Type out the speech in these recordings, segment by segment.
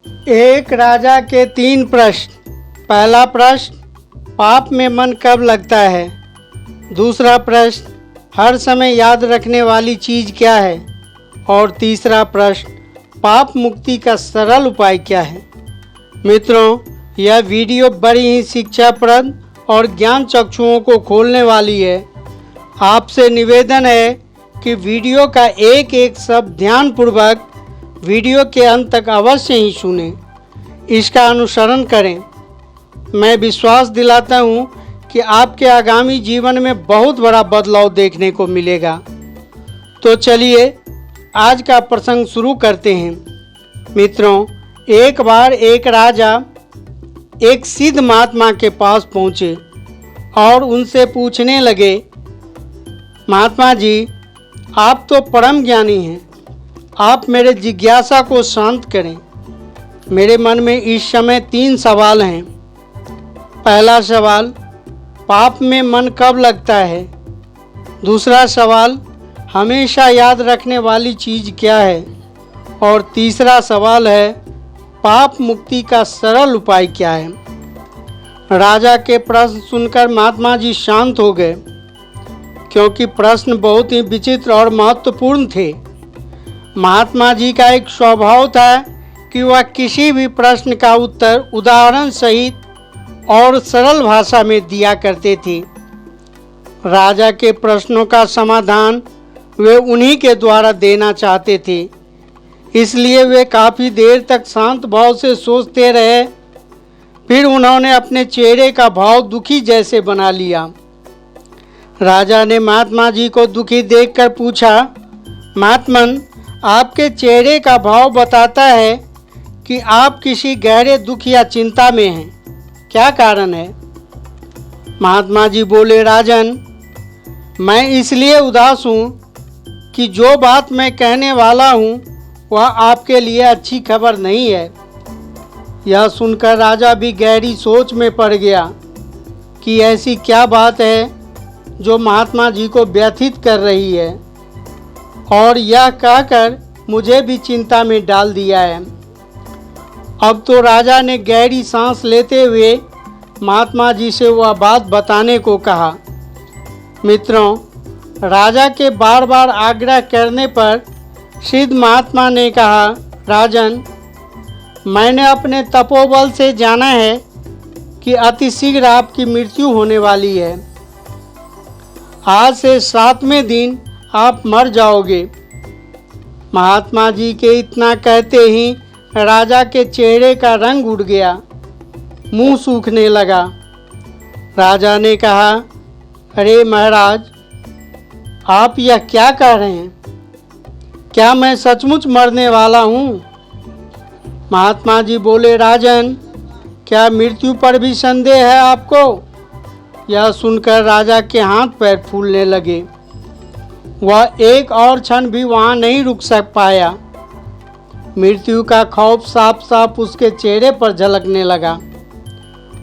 एक राजा के 3 प्रश्न। पहला प्रश्न, पाप में मन कब लगता है। दूसरा प्रश्न, हर समय याद रखने वाली चीज़ क्या है। और तीसरा प्रश्न, पाप मुक्ति का सरल उपाय क्या है। मित्रों, यह वीडियो बड़ी ही शिक्षाप्रद और ज्ञान चक्षुओं को खोलने वाली है। आपसे निवेदन है कि वीडियो का एक एक शब्द ध्यानपूर्वक वीडियो के अंत तक अवश्य ही सुनें, इसका अनुसरण करें। मैं विश्वास दिलाता हूँ कि आपके आगामी जीवन में बहुत बड़ा बदलाव देखने को मिलेगा। तो चलिए आज का प्रसंग शुरू करते हैं। मित्रों, एक बार एक राजा एक सिद्ध महात्मा के पास पहुँचे और उनसे पूछने लगे, महात्मा जी, आप तो परम ज्ञानी हैं, आप मेरे जिज्ञासा को शांत करें। मेरे मन में इस समय 3 सवाल हैं। पहला सवाल, पाप में मन कब लगता है। दूसरा सवाल, हमेशा याद रखने वाली चीज़ क्या है। और तीसरा सवाल है, पाप मुक्ति का सरल उपाय क्या है। राजा के प्रश्न सुनकर महात्मा जी शांत हो गए, क्योंकि प्रश्न बहुत ही विचित्र और महत्वपूर्ण थे। महात्मा जी का एक स्वभाव था कि वह किसी भी प्रश्न का उत्तर उदाहरण सहित और सरल भाषा में दिया करते थे। राजा के प्रश्नों का समाधान वे उन्हीं के द्वारा देना चाहते थे, इसलिए वे काफ़ी देर तक शांत भाव से सोचते रहे। फिर उन्होंने अपने चेहरे का भाव दुखी जैसे बना लिया। राजा ने महात्मा जी को दुखी देखकर पूछा, महात्मन, आपके चेहरे का भाव बताता है कि आप किसी गहरे दुख या चिंता में हैं। क्या कारण है। महात्मा जी बोले, राजन, मैं इसलिए उदास हूँ कि जो बात मैं कहने वाला हूँ वह आपके लिए अच्छी खबर नहीं है। यह सुनकर राजा भी गहरी सोच में पड़ गया कि ऐसी क्या बात है जो महात्मा जी को व्यथित कर रही है, और यह कहकर मुझे भी चिंता में डाल दिया है। अब तो राजा ने गहरी सांस लेते हुए महात्मा जी से वह बात बताने को कहा। मित्रों, राजा के बार बार आग्रह करने पर सिद्ध महात्मा ने कहा, राजन, मैंने अपने तपोबल से जाना है कि अतिशीघ्र आपकी मृत्यु होने वाली है। आज से 7वें दिन आप मर जाओगे। महात्मा जी के इतना कहते ही राजा के चेहरे का रंग उड़ गया, मुंह सूखने लगा। राजा ने कहा, अरे महाराज, आप यह क्या कह रहे हैं। क्या मैं सचमुच मरने वाला हूँ। महात्मा जी बोले, राजन, क्या मृत्यु पर भी संदेह है आपको। यह सुनकर राजा के हाथ पैर फूलने लगे। वह एक और क्षण भी वहाँ नहीं रुक पाया। मृत्यु का खौफ साफ साफ उसके चेहरे पर झलकने लगा।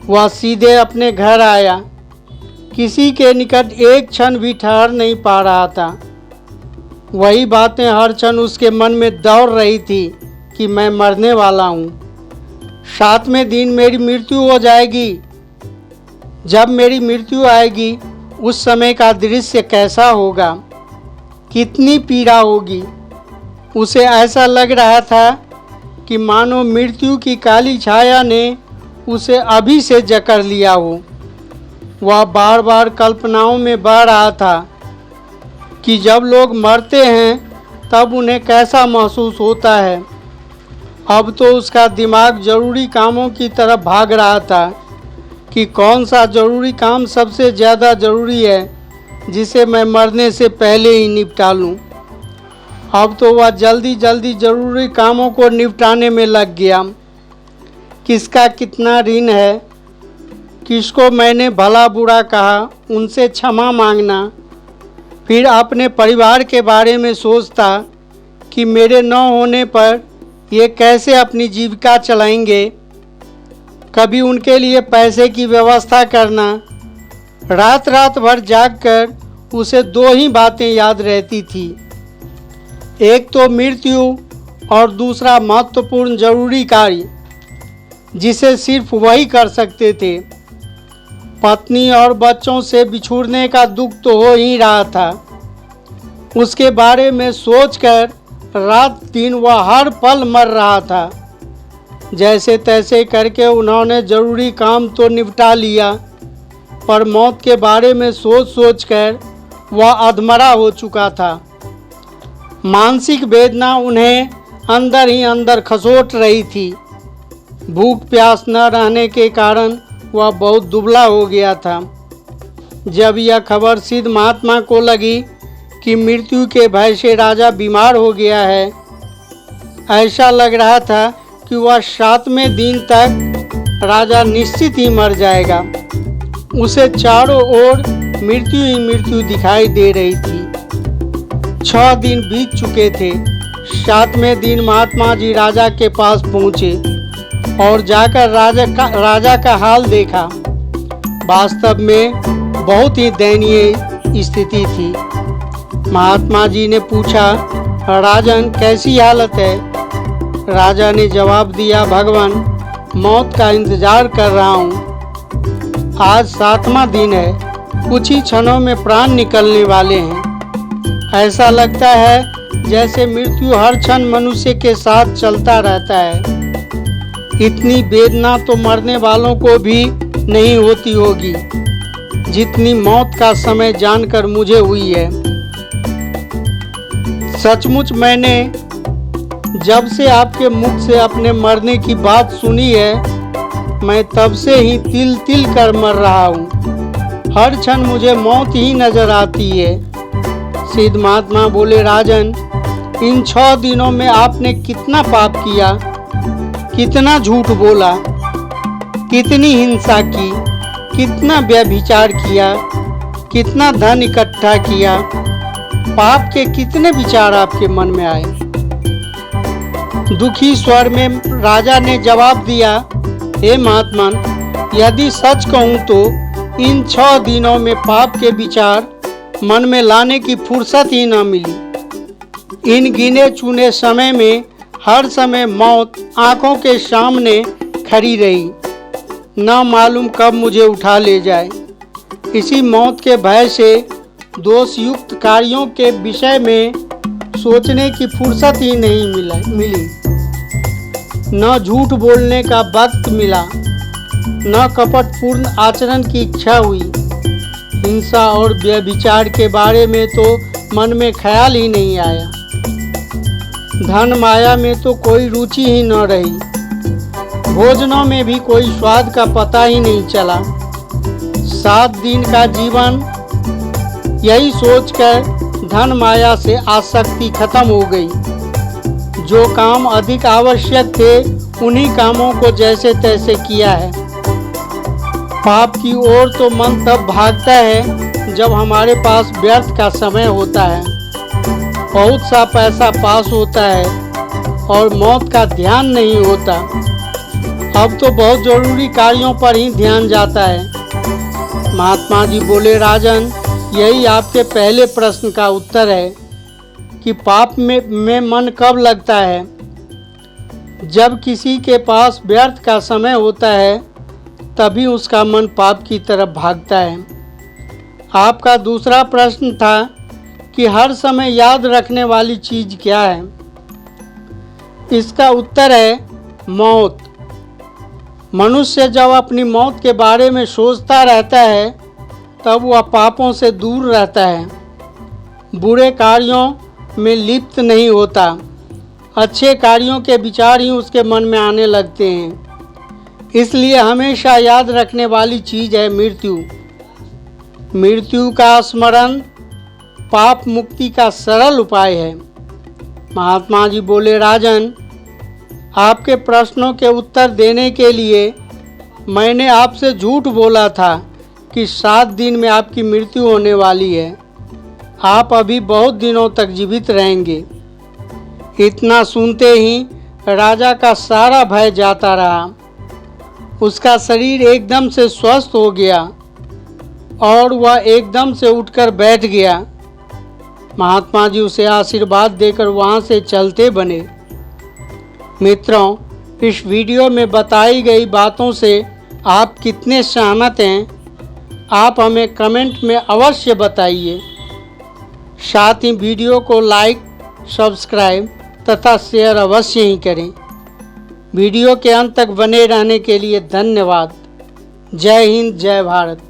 वह सीधे अपने घर आया। किसी के निकट एक क्षण भी ठहर नहीं पा रहा था। वही बातें हर क्षण उसके मन में दौड़ रही थी कि मैं मरने वाला हूँ। 7वें दिन मेरी मृत्यु हो जाएगी। जब मेरी मृत्यु आएगी उस समय का दृश्य कैसा होगा, कितनी पीड़ा होगी। उसे ऐसा लग रहा था कि मानो मृत्यु की काली छाया ने उसे अभी से जकड़ लिया हो। वह बार बार कल्पनाओं में बह रहा था कि जब लोग मरते हैं तब उन्हें कैसा महसूस होता है। अब तो उसका दिमाग जरूरी कामों की तरफ भाग रहा था कि कौन सा जरूरी काम सबसे ज़्यादा ज़रूरी है जिसे मैं मरने से पहले ही निपटा लूँ। अब तो वह जल्दी जल्दी ज़रूरी कामों को निपटाने में लग गया। किसका कितना ऋण है, किसको मैंने भला बुरा कहा, उनसे क्षमा मांगना। फिर अपने परिवार के बारे में सोचता कि मेरे न होने पर ये कैसे अपनी जीविका चलाएंगे। कभी उनके लिए पैसे की व्यवस्था करना। रात रात भर जागकर उसे 2 ही बातें याद रहती थी, एक तो मृत्यु और दूसरा महत्वपूर्ण जरूरी कार्य जिसे सिर्फ वही कर सकते थे। पत्नी और बच्चों से बिछुड़ने का दुख तो हो ही रहा था। उसके बारे में सोचकर रात दिन वह हर पल मर रहा था। जैसे तैसे करके उन्होंने ज़रूरी काम तो निपटा लिया, पर मौत के बारे में सोच सोच कर वह अधमरा हो चुका था। मानसिक वेदना उन्हें अंदर ही अंदर खसोट रही थी। भूख प्यास न रहने के कारण वह बहुत दुबला हो गया था। जब यह खबर सिद्ध महात्मा को लगी कि मृत्यु के भय से राजा बीमार हो गया है, ऐसा लग रहा था कि वह 7वें दिन तक राजा निश्चित ही मर जाएगा। उसे चारों ओर मृत्यु ही मृत्यु दिखाई दे रही थी। 6 दिन बीत चुके थे। 7वें दिन महात्मा जी राजा के पास पहुँचे और जाकर राजा का हाल देखा। वास्तव में बहुत ही दयनीय स्थिति थी। महात्मा जी ने पूछा, राजन कैसी हालत है? राजा ने जवाब दिया, भगवान मौत का इंतजार कर रहा हूँ। आज 7वां दिन है, कुछ ही क्षणों में प्राण निकलने वाले हैं। ऐसा लगता है जैसे मृत्यु हर क्षण मनुष्य के साथ चलता रहता है। इतनी वेदना तो मरने वालों को भी नहीं होती होगी जितनी मौत का समय जानकर मुझे हुई है। सचमुच मैंने जब से आपके मुख से अपने मरने की बात सुनी है, मैं तब से ही तिल तिल कर मर रहा हूँ। हर क्षण मुझे मौत ही नजर आती है। सिद्ध महात्मा बोले, राजन इन 6 दिनों में आपने कितना पाप किया, कितना झूठ बोला, कितनी हिंसा की, कितना व्यभिचार किया, कितना धन इकट्ठा किया, पाप के कितने विचार आपके मन में आए। दुखी स्वर में राजा ने जवाब दिया, हे महात्मन, यदि सच कहूँ तो इन 6 दिनों में पाप के विचार मन में लाने की फुर्सत ही न मिली। इन गिने चुने समय में हर समय मौत आंखों के सामने खड़ी रही, न मालूम कब मुझे उठा ले जाए। इसी मौत के भय से दोषयुक्त कार्यों के विषय में सोचने की फुर्सत ही नहीं मिली। न झूठ बोलने का वक्त मिला, न कपटपूर्ण आचरण की इच्छा हुई। हिंसा और व्यभिचार के बारे में तो मन में ख्याल ही नहीं आया। धन माया में तो कोई रुचि ही न रही। भोजनों में भी कोई स्वाद का पता ही नहीं चला। 7 दिन का जीवन यही सोचकर धन माया से आसक्ति खत्म हो गई। जो काम अधिक आवश्यक थे उन्हीं कामों को जैसे तैसे किया है। पाप की ओर तो मन तब भागता है जब हमारे पास व्यर्थ का समय होता है, बहुत सा पैसा पास होता है और मौत का ध्यान नहीं होता। अब तो बहुत जरूरी कार्यों पर ही ध्यान जाता है। महात्मा जी बोले, राजन यही आपके पहले प्रश्न का उत्तर है कि पाप में मन कब लगता है। जब किसी के पास व्यर्थ का समय होता है तभी उसका मन पाप की तरफ भागता है। आपका दूसरा प्रश्न था कि हर समय याद रखने वाली चीज़ क्या है। इसका उत्तर है मौत। मनुष्य जब अपनी मौत के बारे में सोचता रहता है तब वह पापों से दूर रहता है, बुरे कार्यों में लिप्त नहीं होता। अच्छे कार्यों के विचार ही उसके मन में आने लगते हैं। इसलिए हमेशा याद रखने वाली चीज़ है मृत्यु। मृत्यु का स्मरण पाप मुक्ति का सरल उपाय है। महात्मा जी बोले, राजन आपके प्रश्नों के उत्तर देने के लिए मैंने आपसे झूठ बोला था कि 7 दिन में आपकी मृत्यु होने वाली है। आप अभी बहुत दिनों तक जीवित रहेंगे। इतना सुनते ही राजा का सारा भय जाता रहा। उसका शरीर एकदम से स्वस्थ हो गया और वह एकदम से उठकर बैठ गया। महात्मा जी उसे आशीर्वाद देकर वहाँ से चलते बने। मित्रों, इस वीडियो में बताई गई बातों से आप कितने सहमत हैं, आप हमें कमेंट में अवश्य बताइए। साथ ही वीडियो को लाइक, सब्सक्राइब तथा शेयर अवश्य ही करें। वीडियो के अंत तक बने रहने के लिए धन्यवाद। जय हिंद, जय भारत।